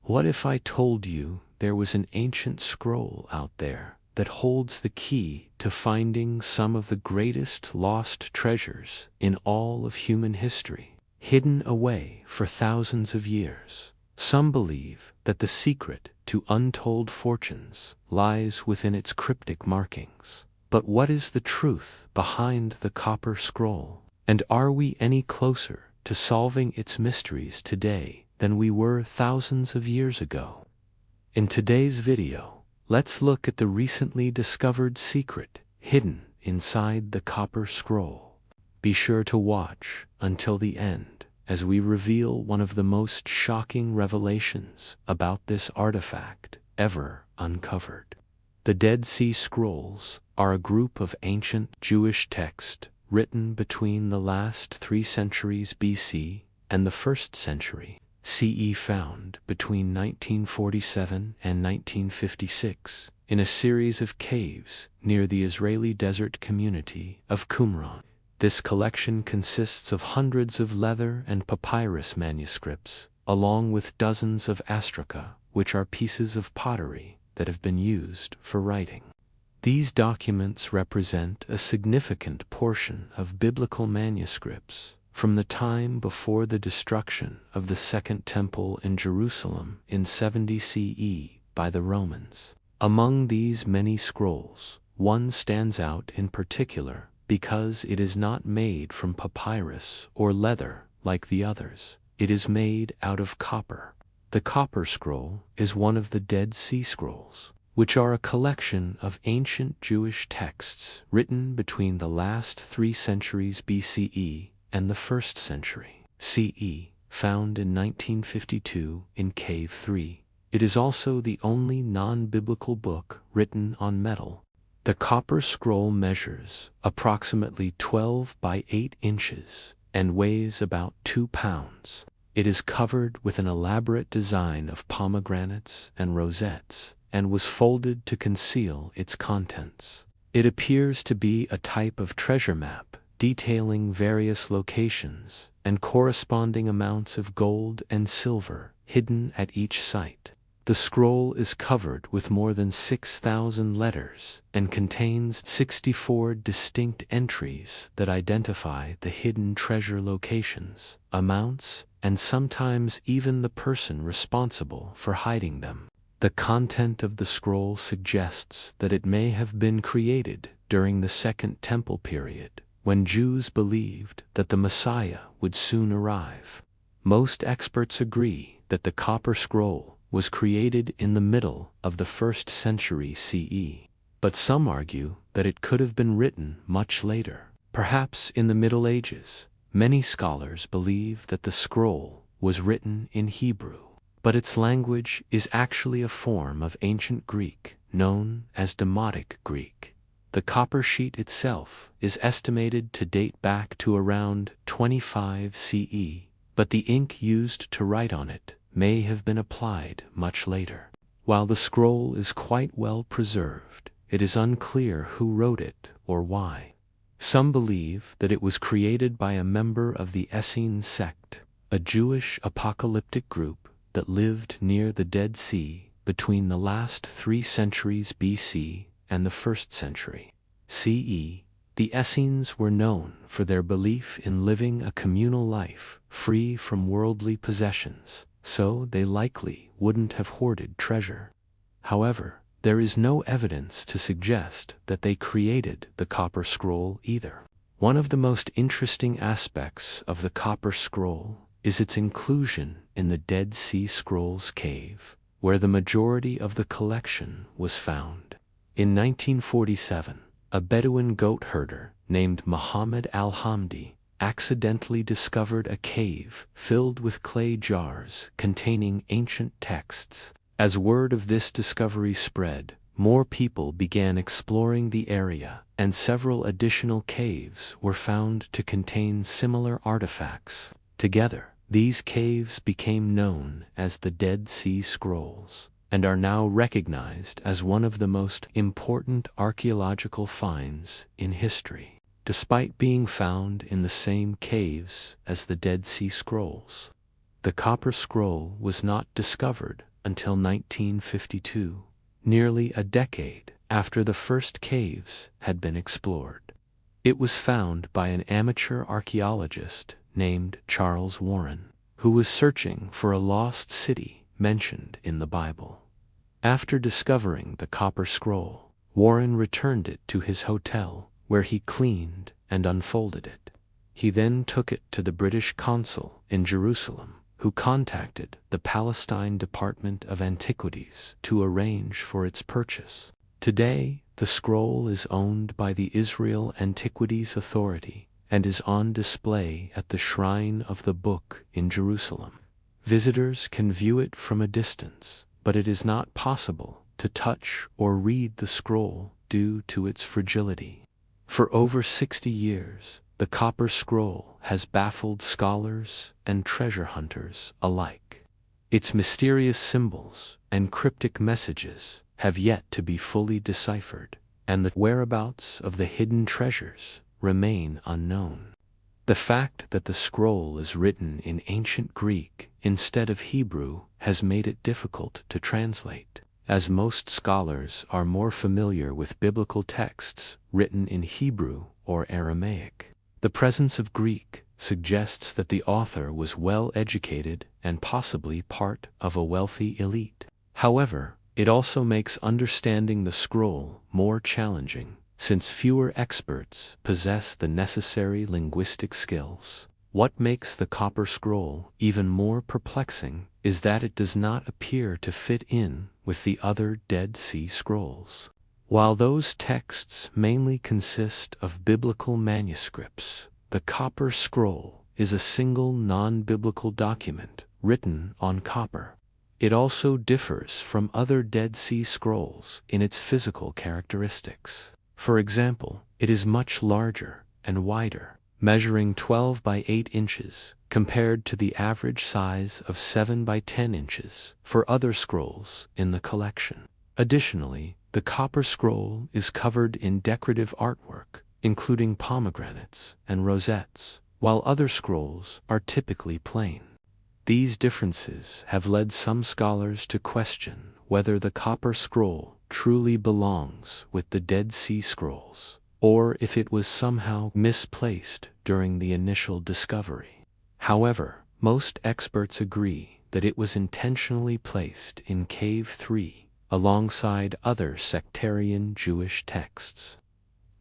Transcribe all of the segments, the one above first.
What if I told you there was an ancient scroll out there that holds the key to finding some of the greatest lost treasures in all of human history, hidden away for thousands of years? Some believe that the secret to untold fortunes lies within its cryptic markings. But what is the truth behind the Copper Scroll? And are we any closer to solving its mysteries today than we were thousands of years ago? In today's video, let's look at the recently discovered secret hidden inside the Copper Scroll. Be sure to watch until the end as we reveal one of the most shocking revelations about this artifact ever uncovered. The Dead Sea Scrolls are a group of ancient Jewish texts written between the last 3 centuries BC and the 1st century CE, found between 1947 and 1956 in a series of caves near the Israeli desert community of Qumran. This collection consists of hundreds of leather and papyrus manuscripts, along with dozens of astraca, which are pieces of pottery that have been used for writing. These documents represent a significant portion of biblical manuscripts from the time before the destruction of the Second Temple in Jerusalem in 70 CE by the Romans. Among these many scrolls, one stands out in particular because it is not made from papyrus or leather like the others. It is made out of copper. The Copper Scroll is one of the Dead Sea Scrolls, which are a collection of ancient Jewish texts written between the last 3 centuries BCE and the 1st century CE, found in 1952 in Cave 3. It is also the only non-biblical book written on metal. The Copper Scroll measures approximately 12 by 8 inches and weighs about 2 pounds. It is covered with an elaborate design of pomegranates and rosettes, and was folded to conceal its contents. It appears to be a type of treasure map detailing various locations and corresponding amounts of gold and silver hidden at each site. The scroll is covered with more than 6,000 letters and contains 64 distinct entries that identify the hidden treasure locations, amounts, and sometimes even the person responsible for hiding them. The content of the scroll suggests that it may have been created during the Second Temple period, when Jews believed that the Messiah would soon arrive. Most experts agree that the Copper Scroll was created in the middle of the 1st century CE, but some argue that it could have been written much later, perhaps in the Middle Ages. Many scholars believe that the scroll was written in Hebrew, but its language is actually a form of ancient Greek known as Demotic Greek. The copper sheet itself is estimated to date back to around 25 CE, but the ink used to write on it may have been applied much later. While the scroll is quite well preserved, it is unclear who wrote it or why. Some believe that it was created by a member of the Essene sect, a Jewish apocalyptic group that lived near the Dead Sea between the last 3 centuries BC and the 1st century CE. The Essenes were known for their belief in living a communal life free from worldly possessions, so they likely wouldn't have hoarded treasure. However, there is no evidence to suggest that they created the Copper Scroll either. One of the most interesting aspects of the Copper Scroll is its inclusion in the Dead Sea Scrolls cave, where the majority of the collection was found. In 1947, a Bedouin goat herder named Muhammad al-Hamdi accidentally discovered a cave filled with clay jars containing ancient texts. As word of this discovery spread, more people began exploring the area, and several additional caves were found to contain similar artifacts. Together, these caves became known as the Dead Sea Scrolls, and are now recognized as one of the most important archaeological finds in history. Despite being found in the same caves as the Dead Sea Scrolls, the Copper Scroll was not discovered until 1952, nearly a decade after the first caves had been explored. It was found by an amateur archaeologist named Charles Warren, who was searching for a lost city mentioned in the Bible. After discovering the copper scroll, Warren returned it to his hotel, where he cleaned and unfolded it. He then took it to the British consul in Jerusalem, who contacted the Palestine Department of Antiquities to arrange for its purchase. Today, the scroll is owned by the Israel Antiquities Authority and is on display at the Shrine of the Book in Jerusalem. Visitors can view it from a distance, but it is not possible to touch or read the scroll due to its fragility. For over 60 years, the copper scroll has baffled scholars and treasure hunters alike. Its mysterious symbols and cryptic messages have yet to be fully deciphered, and the whereabouts of the hidden treasures remain unknown. The fact that the scroll is written in ancient Greek instead of Hebrew has made it difficult to translate, as most scholars are more familiar with biblical texts written in Hebrew or Aramaic. The presence of Greek suggests that the author was well educated and possibly part of a wealthy elite. However, it also makes understanding the scroll more challenging, since fewer experts possess the necessary linguistic skills. What makes the copper scroll even more perplexing is that it does not appear to fit in with the other Dead Sea Scrolls. While those texts mainly consist of biblical manuscripts, the copper scroll is a single non-biblical document written on copper. It also differs from other Dead Sea Scrolls in its physical characteristics. For example, it is much larger and wider, measuring 12 by 8 inches, compared to the average size of 7 by 10 inches for other scrolls in the collection. Additionally, the copper scroll is covered in decorative artwork, including pomegranates and rosettes, while other scrolls are typically plain. These differences have led some scholars to question whether the copper scroll truly belongs with the Dead Sea Scrolls, or if it was somehow misplaced during the initial discovery. However, most experts agree that it was intentionally placed in Cave 3 alongside other sectarian Jewish texts.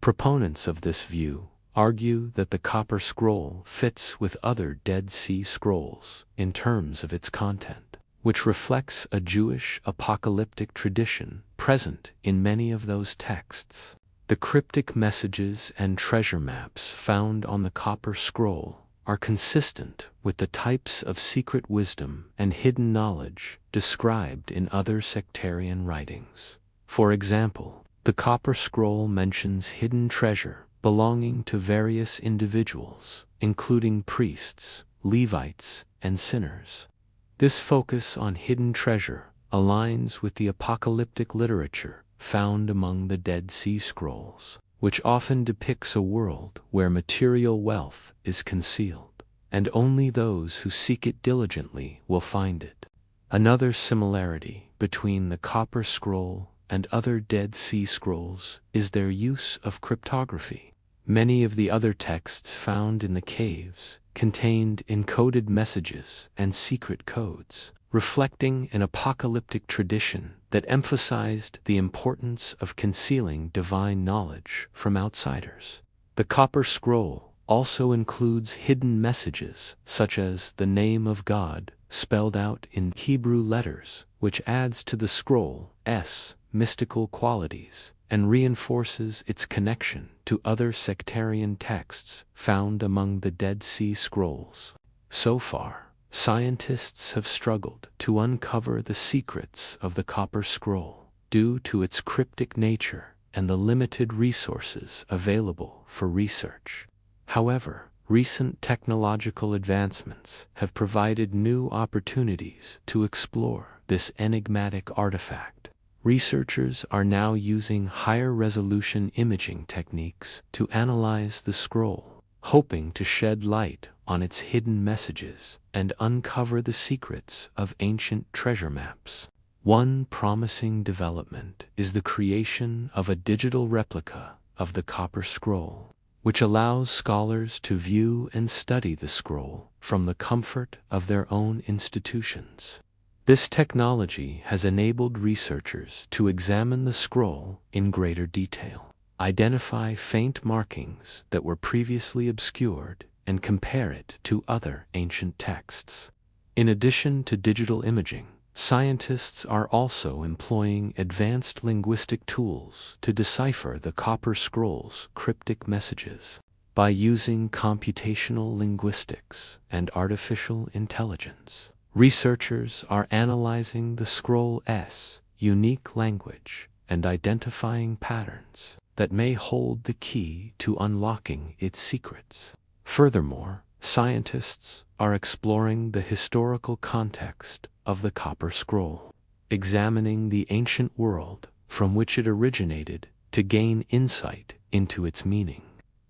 Proponents of this view argue that the copper scroll fits with other Dead Sea Scrolls in terms of its content, which reflects a Jewish apocalyptic tradition present in many of those texts. The cryptic messages and treasure maps found on the copper scroll are consistent with the types of secret wisdom and hidden knowledge described in other sectarian writings. For example, the copper scroll mentions hidden treasure belonging to various individuals, including priests, Levites, and sinners. This focus on hidden treasure aligns with the apocalyptic literature found among the Dead Sea Scrolls, which often depicts a world where material wealth is concealed, and only those who seek it diligently will find it. Another similarity between the copper scroll and other Dead Sea Scrolls is their use of cryptography. Many of the other texts found in the caves contained encoded messages and secret codes, reflecting an apocalyptic tradition that emphasized the importance of concealing divine knowledge from outsiders. The copper scroll also includes hidden messages such as the name of God spelled out in Hebrew letters, which adds to the scroll's mystical qualities and reinforces its connection to other sectarian texts found among the Dead Sea Scrolls. So far, scientists have struggled to uncover the secrets of the copper scroll due to its cryptic nature and the limited resources available for research. However, recent technological advancements have provided new opportunities to explore this enigmatic artifact. Researchers are now using higher resolution imaging techniques to analyze the scroll, hoping to shed light on its hidden messages and uncover the secrets of ancient treasure maps. One promising development is the creation of a digital replica of the Copper Scroll, which allows scholars to view and study the scroll from the comfort of their own institutions. This technology has enabled researchers to examine the scroll in greater detail, identify faint markings that were previously obscured, and compare it to other ancient texts. In addition to digital imaging, scientists are also employing advanced linguistic tools to decipher the Copper Scroll's cryptic messages. By using computational linguistics and artificial intelligence, researchers are analyzing the scroll's unique language and identifying patterns that may hold the key to unlocking its secrets. Furthermore, scientists are exploring the historical context of the Copper Scroll, examining the ancient world from which it originated to gain insight into its meaning.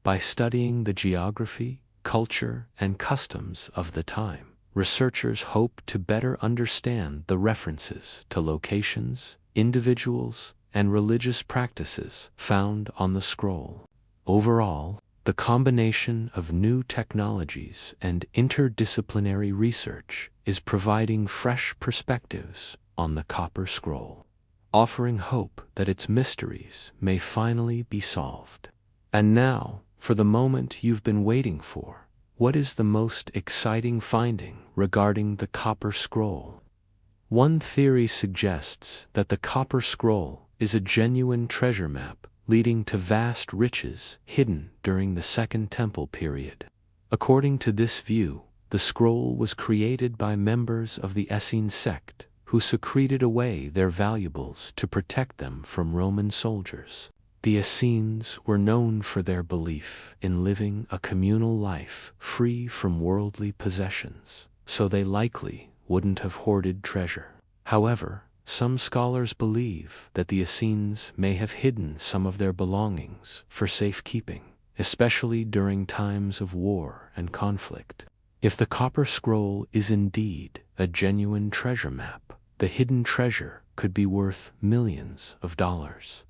By studying the geography, culture, and customs of the time, researchers hope to better understand the references to locations, individuals, and religious practices found on the scroll. Overall, the combination of new technologies and interdisciplinary research is providing fresh perspectives on the Copper Scroll, offering hope that its mysteries may finally be solved. And now, for the moment you've been waiting for, what is the most exciting finding regarding the Copper Scroll? One theory suggests that the Copper Scroll is a genuine treasure map leading to vast riches hidden during the Second Temple period. According to this view, the scroll was created by members of the Essene sect who secreted away their valuables to protect them from Roman soldiers. The Essenes were known for their belief in living a communal life free from worldly possessions, so they likely wouldn't have hoarded treasure. However, some scholars believe that the Essenes may have hidden some of their belongings for safekeeping, especially during times of war and conflict. If the Copper Scroll is indeed a genuine treasure map, the hidden treasure could be worth millions of dollars.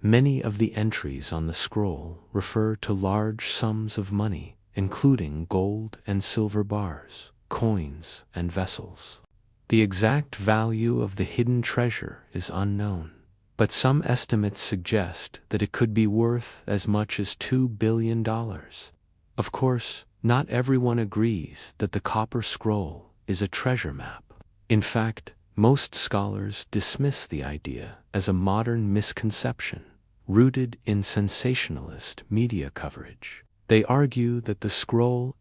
Many of the entries on the scroll refer to large sums of money, including gold and silver bars, coins, and vessels. The exact value of the hidden treasure is unknown, but some estimates suggest that it could be worth as much as $2 billion. Of course, not everyone agrees that the Copper Scroll is a treasure map. In fact, most scholars dismiss the idea as a modern misconception, rooted in sensationalist media coverage. They argue that the scroll's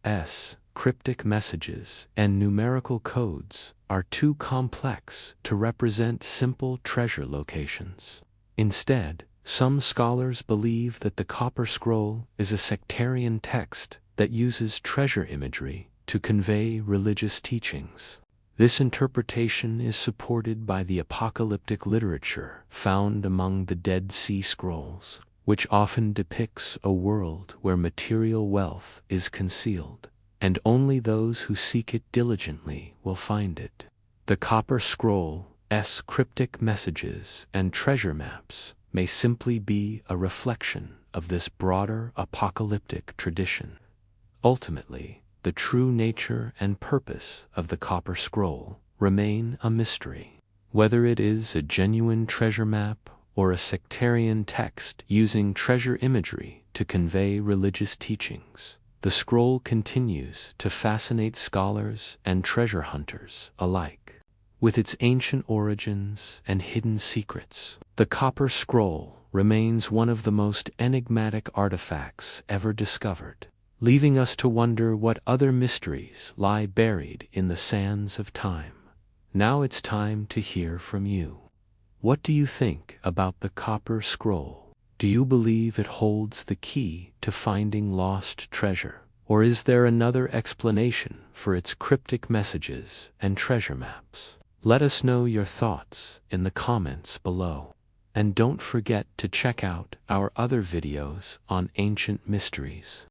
cryptic messages and numerical codes are too complex to represent simple treasure locations. Instead, some scholars believe that the Copper Scroll is a sectarian text that uses treasure imagery to convey religious teachings. This interpretation is supported by the apocalyptic literature found among the Dead Sea Scrolls, which often depicts a world where material wealth is concealed, and only those who seek it diligently will find it. The Copper Scroll's cryptic messages and treasure maps may simply be a reflection of this broader apocalyptic tradition. Ultimately, the true nature and purpose of the Copper Scroll remain a mystery. Whether it is a genuine treasure map or a sectarian text using treasure imagery to convey religious teachings, the scroll continues to fascinate scholars and treasure hunters alike. With its ancient origins and hidden secrets, the Copper Scroll remains one of the most enigmatic artifacts ever discovered, leaving us to wonder what other mysteries lie buried in the sands of time. Now it's time to hear from you. What do you think about the Copper Scroll? Do you believe it holds the key to finding lost treasure? Or is there another explanation for its cryptic messages and treasure maps? Let us know your thoughts in the comments below. And don't forget to check out our other videos on ancient mysteries.